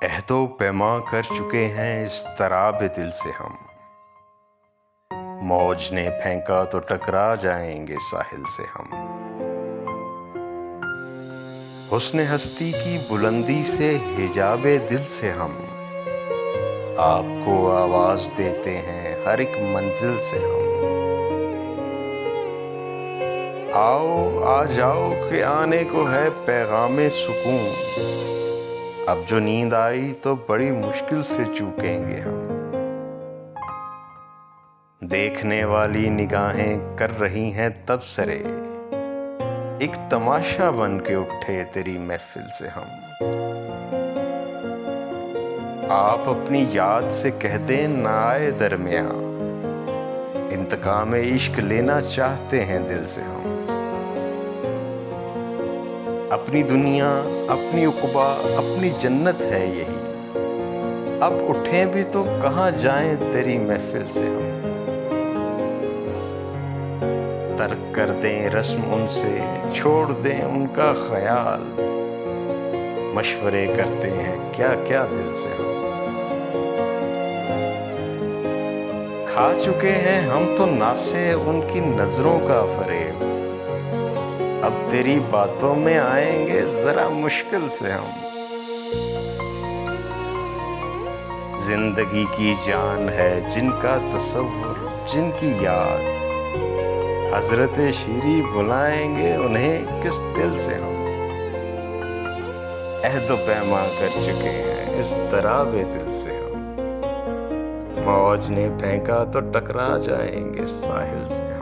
عہد و پیما کر چکے ہیں اس طراب دل سے ہم، موج نے پھینکا تو ٹکرا جائیں گے ساحل سے ہم۔ حسن ہستی کی بلندی سے حجاب دل سے ہم، آپ کو آواز دیتے ہیں ہر ایک منزل سے ہم۔ آؤ آ جاؤ کہ آنے کو ہے پیغام سکون، اب جو نیند آئی تو بڑی مشکل سے چوکیں گے ہم۔ دیکھنے والی نگاہیں کر رہی ہیں تبصرے، ایک تماشا بن کے اٹھے تیری محفل سے ہم۔ آپ اپنی یاد سے کہہ دیں نہ آئے درمیاں، انتقام عشق لینا چاہتے ہیں دل سے ہم۔ اپنی دنیا اپنی عقبہ اپنی جنت ہے یہی، اب اٹھیں بھی تو کہاں جائیں تیری محفل سے ہم۔ ترک کر دیں رسم ان سے چھوڑ دیں ان کا خیال، مشورے کرتے ہیں کیا کیا دل سے ہم۔ کھا چکے ہیں ہم تو ناسے ان کی نظروں کا فریب، اب تیری باتوں میں آئیں گے ذرا مشکل سے ہم۔ زندگی کی جان ہے جن کا تصور جن کی یاد، حضرت شیری بلائیں گے انہیں کس دل سے ہم۔ عہد و پیما کر چکے ہیں اس طراب دل سے ہم، موج نے پھینکا تو ٹکرا جائیں گے ساحل سے۔